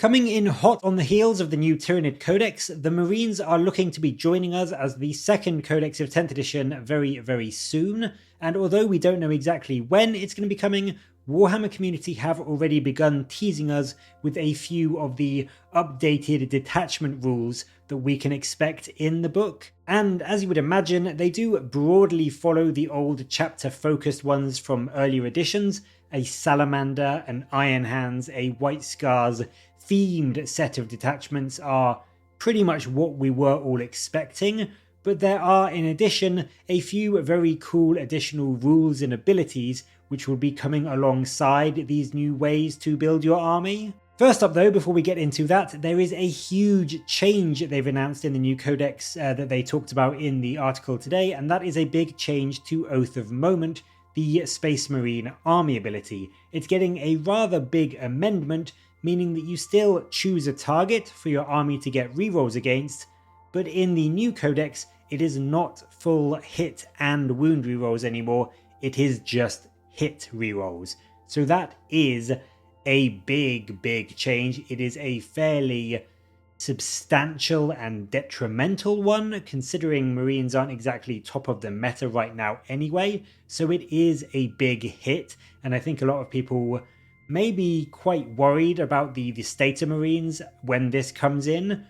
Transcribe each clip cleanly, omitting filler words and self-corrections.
Coming in hot on the heels of the new Tyranid Codex, the Marines are looking to be joining us as the second Codex of 10th edition very soon, and although we don't know exactly when it's going to be coming, Warhammer community have already begun teasing us with a few of the updated detachment rules that we can expect in the book. And as you would imagine, they do broadly follow the old chapter focused ones from earlier editions, a Salamander, an Iron Hands, a White Scars themed set of detachments are pretty much what we were all expecting, but there are in addition a few very cool additional rules and abilities which will be coming alongside these new ways to build your army. First up though, before we get into that, there is a huge change they've announced in the new codex that they talked about in the article today, and that is a big change to Oath of Moment, the Space Marine army ability. It's getting a rather big amendment, meaning that you still choose a target for your army to get rerolls against, but in the new codex it is not full hit and wound rerolls anymore, it is just hit rerolls. So that is a big change. It is a fairly substantial and detrimental one, considering Marines aren't exactly top of the meta right now anyway, so it is a big hit, and I think a lot of people may be quite worried about the state of Marines when this comes in,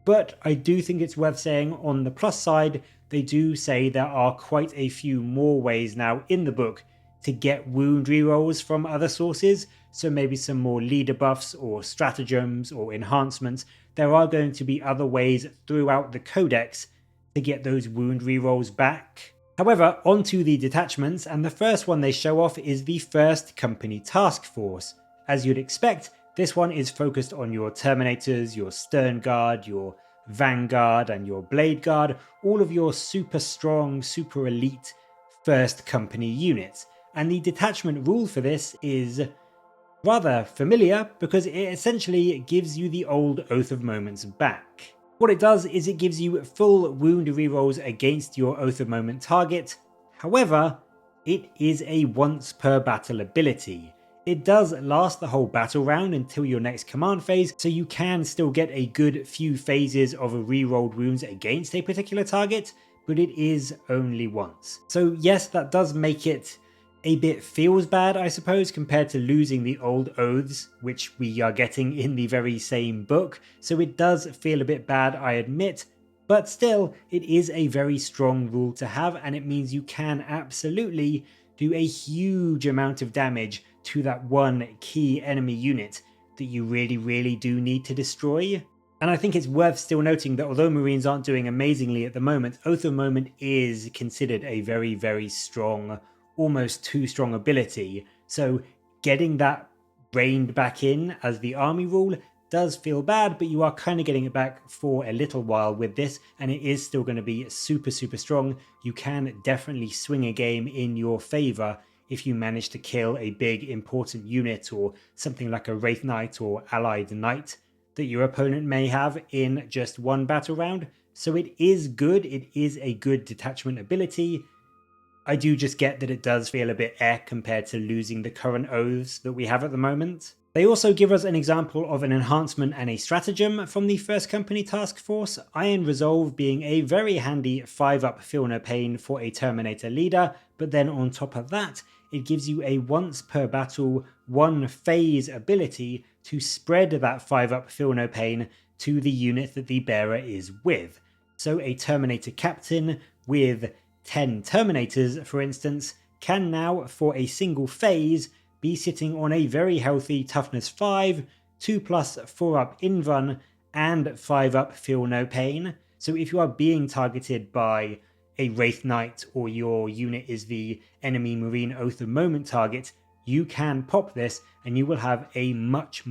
but I do think it's worth saying on the plus side, they do say there are quite a few more ways now in the book to get wound rerolls from other sources, so maybe some more leader buffs or stratagems or enhancements. There are going to be other ways throughout the codex to get those wound rerolls back. However, onto the detachments, and the first one they show off is the first company task force. As you'd expect, this one is focused on your Terminators, your Stern Guard, your Vanguard and your Blade Guard, all of your super strong, super elite first company units. And the detachment rule for this is rather familiar because it essentially gives you the old Oath of Moments back. What it does is it gives you full wound rerolls against your Oath of Moment target. However, it is a once per battle ability. It does last the whole battle round until your next command phase, so you can still get a good few phases of rerolled wounds against a particular target, but it is only once. So yes, that does make it a bit feels bad, I suppose, compared to losing the old oaths, which we are getting in the very same book. So it does feel a bit bad, I admit, but still, it is a very strong rule to have, and it means you can absolutely do a huge amount of damage to that one key enemy unit that you really do need to destroy. And I think it's worth still noting that although Marines aren't doing amazingly at the moment, Oath of Moment is considered a very strong, almost too strong ability, so getting that reined back in as the army rule does feel bad, but you are kind of getting it back for a little while with this, and it is still going to be super strong. You can definitely swing a game in your favor if you manage to kill a big important unit or something like a Wraith Knight or Allied Knight that your opponent may have in just one battle round. So it is good, it is a good detachment ability. I do just get that it does feel a bit compared to losing the current oaths that we have at the moment. They also give us an example of an enhancement and a stratagem from the first company task force, Iron Resolve being a very handy 5-up Feel No Pain for a Terminator leader, but then on top of that, it gives you a once per battle, one phase ability to spread that 5-up Feel No Pain to the unit that the bearer is with. So a Terminator captain with 10 Terminators, for instance, can now, for a single phase, be sitting on a very healthy toughness 5, 2+ 4-up Invuln, and 5-up Feel No Pain. So if you are being targeted by a Wraith Knight or your unit is the enemy Marine Oath of Moment target, you can pop this and you will have a much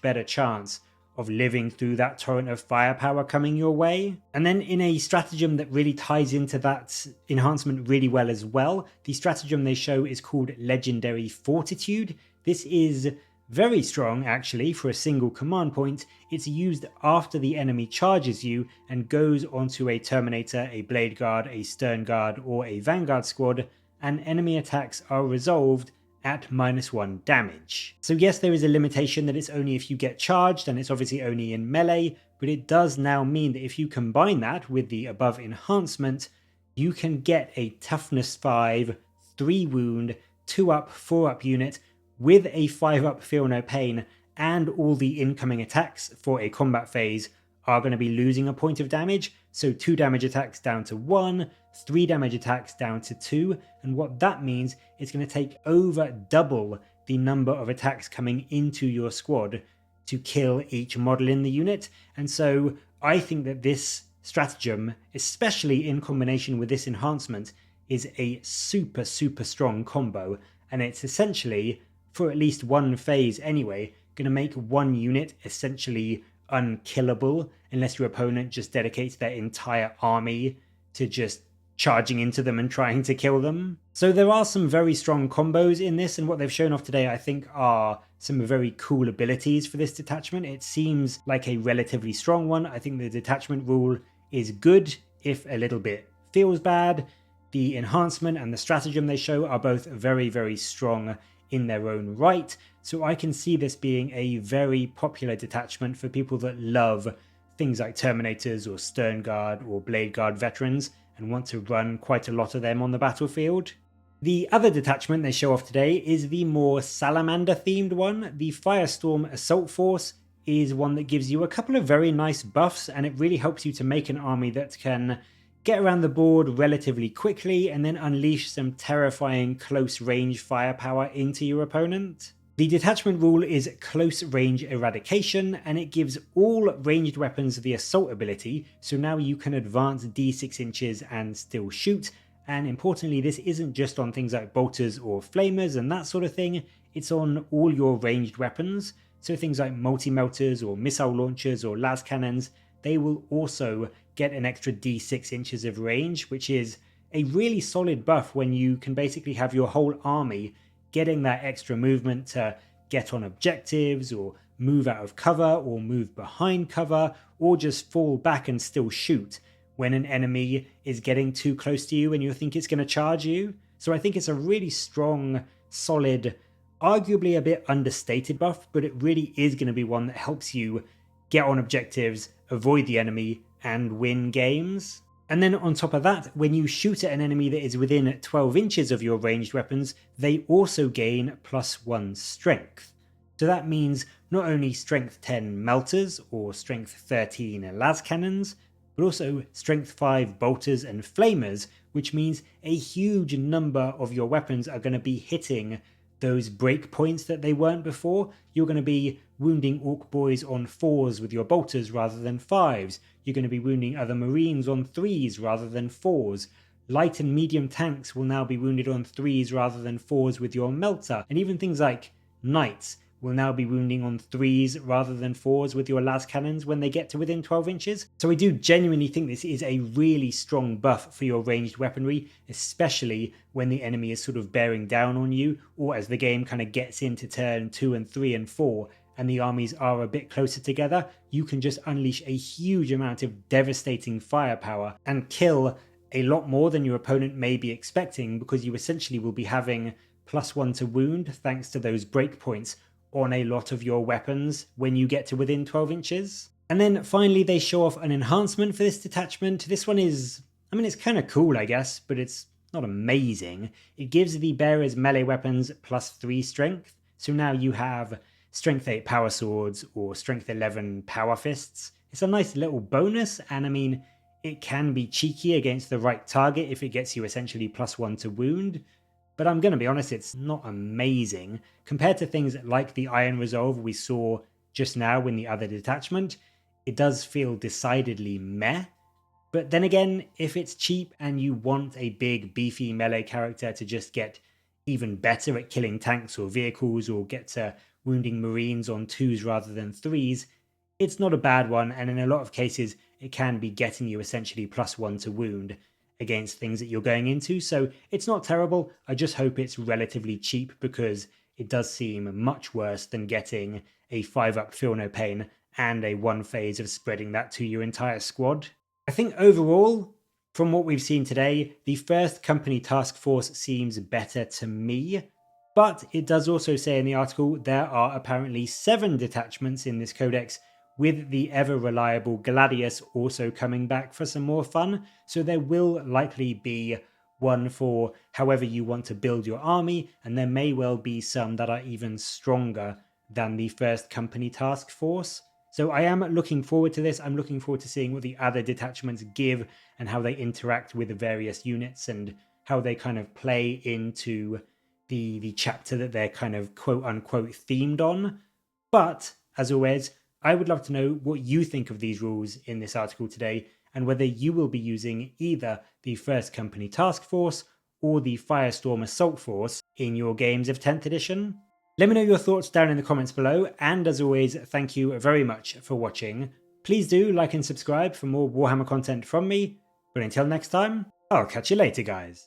better chance of living through that torrent of firepower coming your way. And then in a stratagem that really ties into that enhancement really well as well, the stratagem they show is called Legendary Fortitude. This is very strong actually for a single command point. It's used after the enemy charges you and goes onto a Terminator, a Blade Guard, a Stern Guard or a Vanguard squad, and enemy attacks are resolved at -1 damage. So yes, there is a limitation that it's only if you get charged, and it's obviously only in melee, but it does now mean that if you combine that with the above enhancement, you can get a toughness 5, 3 wound, 2 up, 4 up unit with a 5 up feel no pain, and all the incoming attacks for a combat phase are going to be losing a point of damage. So 2 damage attacks down to 1, 3 damage attacks down to 2, and what that means is going to take over double the number of attacks coming into your squad to kill each model in the unit. And so I think that this stratagem, especially in combination with this enhancement, is a super strong combo, and it's essentially, for at least one phase anyway, going to make one unit essentially unkillable unless your opponent just dedicates their entire army to just charging into them and trying to kill them. So there are some very strong combos in this, and what they've shown off today I think are some very cool abilities for this detachment. It seems like a relatively strong one. I think the detachment rule is good, if a little bit feels bad. The enhancement and the stratagem they show are both very strong in their own right, so I can see this being a very popular detachment for people that love things like Terminators or Stern Guard or Blade Guard veterans and want to run quite a lot of them on the battlefield. The other detachment they show off today is the more Salamander themed one. The Firestorm Assault Force is one that gives you a couple of very nice buffs, and it really helps you to make an army that can get around the board relatively quickly and then unleash some terrifying close range firepower into your opponent. The detachment rule is close range eradication, and it gives all ranged weapons the assault ability, so now you can advance d6 inches and still shoot. And importantly, this isn't just on things like bolters or flamers and that sort of thing, it's on all your ranged weapons. So things like multi-melters or missile launchers or las cannons, they will also get an extra d6 inches of range, which is a really solid buff when you can basically have your whole army getting that extra movement to get on objectives or move out of cover or move behind cover or just fall back and still shoot when an enemy is getting too close to you and you think it's going to charge you. So I think it's a really strong, solid, arguably a bit understated buff, but it really is going to be one that helps you get on objectives, avoid the enemy, and win games. And then on top of that, when you shoot at an enemy that is within 12 inches of your ranged weapons, they also gain +1 strength. So that means not only strength 10 melters or strength 13 las cannons, but also strength 5 bolters and flamers, which means a huge number of your weapons are going to be hitting those break points that they weren't before. You're going to be wounding orc boys on 4s with your bolters rather than 5s. You're going to be wounding other marines on 3s rather than 4s. Light and medium tanks will now be wounded on 3s rather than 4s with your melter. And even things like knights will now be wounding on 3s rather than 4s with your las cannons when they get to within 12 inches. So I do genuinely think this is a really strong buff for your ranged weaponry, especially when the enemy is sort of bearing down on you, or as the game kind of gets into turn 2 and 3 and 4 and the armies are a bit closer together. You can just unleash a huge amount of devastating firepower and kill a lot more than your opponent may be expecting, because you essentially will be having +1 to wound thanks to those breakpoints on a lot of your weapons when you get to within 12 inches. And then finally they show off an enhancement for this detachment. This one is, I mean, it's kind of cool I guess, but it's not amazing. It gives the bearer's melee weapons +3 strength. So now you have strength 8 power swords or strength 11 power fists. It's a nice little bonus, and I mean, it can be cheeky against the right target if it gets you essentially +1 to wound. But I'm going to be honest, it's not amazing. Compared to things like the Iron Resolve we saw just now in the other detachment, it does feel decidedly meh. But then again, if it's cheap and you want a big beefy melee character to just get even better at killing tanks or vehicles or get to wounding marines on 2s rather than 3s, it's not a bad one, and in a lot of cases it can be getting you essentially +1 to wound against things that you're going into, so it's not terrible. I just hope it's relatively cheap, because it does seem much worse than getting a 5-up feel no pain and a 1 phase of spreading that to your entire squad. I think overall, from what we've seen today, the first company task force seems better to me, But it does also say in the article there are apparently 7 detachments in this codex, with the ever-reliable Gladius also coming back for some more fun, so there will likely be one for however you want to build your army, and there may well be some that are even stronger than the first company task force. So I am looking forward to this. I'm looking forward to seeing what the other detachments give and how they interact with the various units and how they kind of play into the chapter that they're kind of quote unquote themed on. But as always, I would love to know what you think of these rules in this article today, and whether you will be using either the First Company Task Force or the Firestorm Assault Force in your games of 10th edition. Let me know your thoughts down in the comments below, and as always, thank you very much for watching. Please do like and subscribe for more Warhammer content from me, but until next time, I'll catch you later, guys.